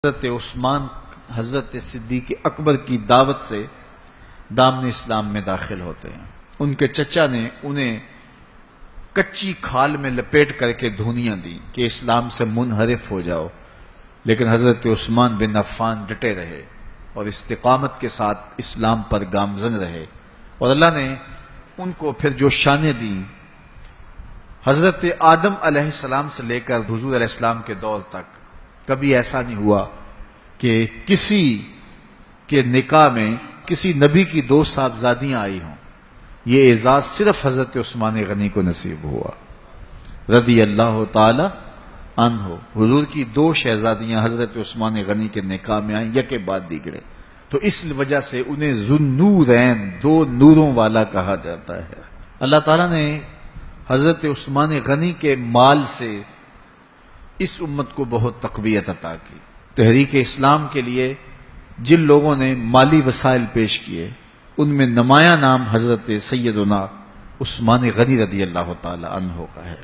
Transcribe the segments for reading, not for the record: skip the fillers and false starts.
حضرت عثمان حضرت صدیق اکبر کی دعوت سے دامن اسلام میں داخل ہوتے ہیں۔ ان کے چچا نے انہیں کچی کھال میں لپیٹ کر کے دھونیاں دی کہ اسلام سے منحرف ہو جاؤ، لیکن حضرت عثمان بن عفان ڈٹے رہے اور استقامت کے ساتھ اسلام پر گامزن رہے، اور اللہ نے ان کو پھر جو شانیں دیں، حضرت آدم علیہ السلام سے لے کر حضور علیہ السلام کے دور تک کبھی ایسا نہیں ہوا کہ کسی کے نکاح میں کسی نبی کی دو صاحبزادیاں آئی ہوں۔ یہ اعزاز صرف حضرت عثمان غنی کو نصیب ہوا رضی اللہ تعالی عنہ۔ حضور کی دو شہزادیاں حضرت عثمان غنی کے نکاح میں آئیں، یکے بعد دیگرے، تو اس وجہ سے انہیں ذوالنورین، دو نوروں والا کہا جاتا ہے۔ اللہ تعالیٰ نے حضرت عثمان غنی کے مال سے اس امت کو بہت تقویت عطا کی۔ تحریک اسلام کے لیے جن لوگوں نے مالی وسائل پیش کیے، ان میں نمایاں نام حضرت سیدنا عثمان غنی رضی اللہ تعالی عنہ کا ہے۔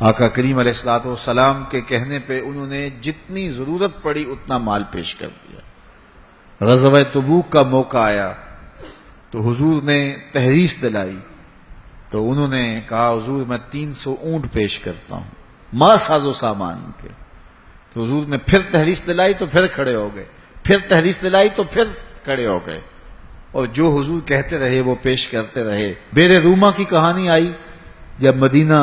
آقا کریم علیہ السلام کے کہنے پہ انہوں نے جتنی ضرورت پڑی اتنا مال پیش کر دیا۔ غزوہ تبوک کا موقع آیا تو حضور نے تحریص دلائی، تو انہوں نے کہا حضور میں 300 اونٹ پیش کرتا ہوں ما ساز و سامان کے، تو حضور نے پھر تحریص دلائی تو پھر کھڑے ہو گئے، پھر تحریص دلائی تو پھر کھڑے ہو گئے، اور جو حضور کہتے رہے وہ پیش کرتے رہے۔ بیر روما کی کہانی آئی، جب مدینہ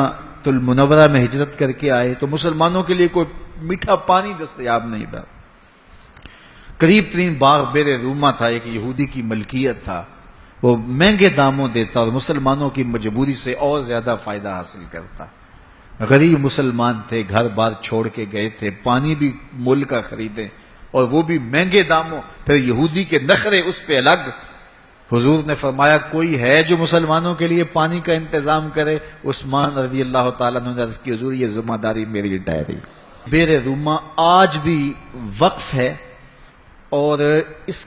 المنورہ میں ہجرت کر کے آئے تو مسلمانوں کے لیے کوئی میٹھا پانی دستیاب نہیں تھا۔ قریب ترین باغ بیر روما تھا، ایک یہودی کی ملکیت تھا، وہ مہنگے داموں دیتا اور مسلمانوں کی مجبوری سے اور زیادہ فائدہ حاصل کرتا۔ غریب مسلمان تھے، گھر بار چھوڑ کے گئے تھے، پانی بھی مول کا خریدے اور وہ بھی مہنگے داموں، پھر یہودی کے نخرے اس پہ الگ۔ حضور نے فرمایا کوئی ہے جو مسلمانوں کے لیے پانی کا انتظام کرے؟ عثمان رضی اللہ تعالیٰ عنہ نے عرض کی حضور یہ ذمہ داری میری ٹھہری۔ بیر روما آج بھی وقف ہے، اور اس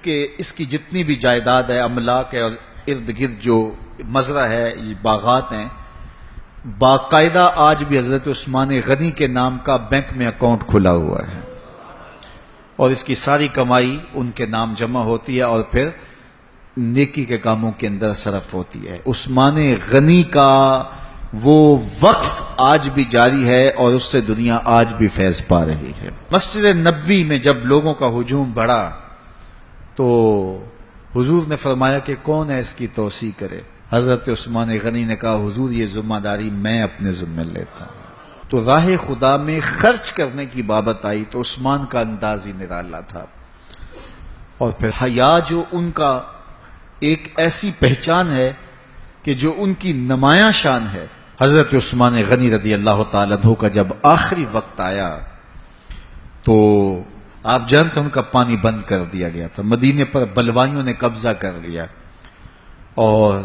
کی جتنی بھی جائیداد ہے، املاک ہے، اور ارد گرد جو مزرعہ ہے، یہ باغات ہیں، باقاعدہ آج بھی حضرت عثمان غنی کے نام کا بینک میں اکاؤنٹ کھلا ہوا ہے، اور اس کی ساری کمائی ان کے نام جمع ہوتی ہے اور پھر نیکی کے کاموں کے اندر صرف ہوتی ہے۔ عثمان غنی کا وہ وقف آج بھی جاری ہے اور اس سے دنیا آج بھی فیض پا رہی ہے۔ مسجد نبوی میں جب لوگوں کا ہجوم بڑھا تو حضور نے فرمایا کہ کون ہے اس کی توسیع کرے؟ حضرت عثمان غنی نے کہا حضور یہ ذمہ داری میں اپنے ذمہ لیتا ہوں۔ تو راہ خدا میں خرچ کرنے کی بابت آئی تو عثمان کا انداز ہی نرالا تھا، اور پھر حیا جو ان کا ایک ایسی پہچان ہے کہ جو ان کی نمایاں شان ہے۔ حضرت عثمان غنی رضی اللہ تعالیٰ عنہ کا جب آخری وقت آیا تو آپ جانتے ان کا پانی بند کر دیا گیا تھا، مدینے پر بلوائیوں نے قبضہ کر لیا، اور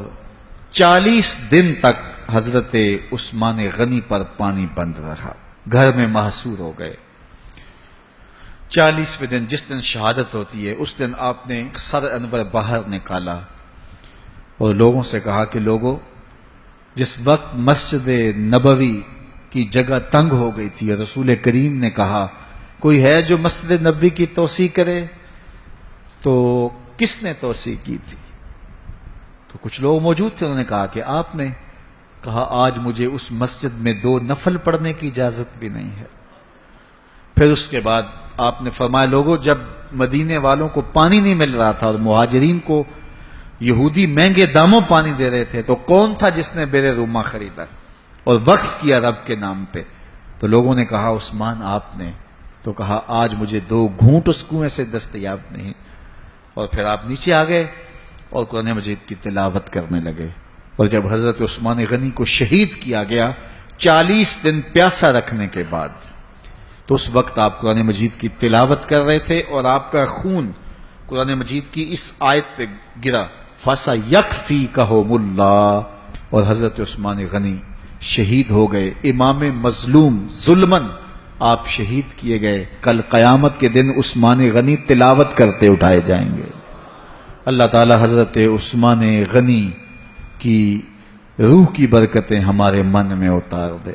40 دن تک حضرت عثمان غنی پر پانی بند رہا، گھر میں محصور ہو گئے۔ 40ویں دن جس دن شہادت ہوتی ہے اس دن آپ نے سر انور باہر نکالا اور لوگوں سے کہا کہ لوگوں، جس وقت مسجد نبوی کی جگہ تنگ ہو گئی تھی اور رسول کریم نے کہا کوئی ہے جو مسجد نبوی کی توسیع کرے، تو کس نے توسیع کی تھی؟ تو کچھ لوگ موجود تھے، انہوں نے کہا کہ آپ نے کہا آج مجھے اس مسجد میں 2 نفل پڑھنے کی اجازت بھی نہیں ہے۔ پھر اس کے بعد آپ نے فرمایا لوگوں، جب مدینے والوں کو پانی نہیں مل رہا تھا اور مہاجرین کو یہودی مہنگے داموں پانی دے رہے تھے، تو کون تھا جس نے بیر روما خریدا اور وقف کیا رب کے نام پہ؟ تو لوگوں نے کہا عثمان آپ نے، تو کہا آج مجھے 2 گھونٹ اس کنویں سے دستیاب نہیں۔ اور پھر آپ نیچے آ گئے اور قرآن مجید کی تلاوت کرنے لگے، اور جب حضرت عثمان غنی کو شہید کیا گیا 40 دن پیاسا رکھنے کے بعد، تو اس وقت آپ قرآن مجید کی تلاوت کر رہے تھے اور آپ کا خون قرآن مجید کی اس آیت پہ گرا فَسَيَكْفِيكَهُمُ اللَّهُ، اور حضرت عثمان غنی شہید ہو گئے، امام مظلوم ظلمن آپ شہید کیے گئے۔ کل قیامت کے دن عثمان غنی تلاوت کرتے اٹھائے جائیں گے۔ اللہ تعالی حضرت عثمان غنی کی روح کی برکتیں ہمارے من میں اتار دے۔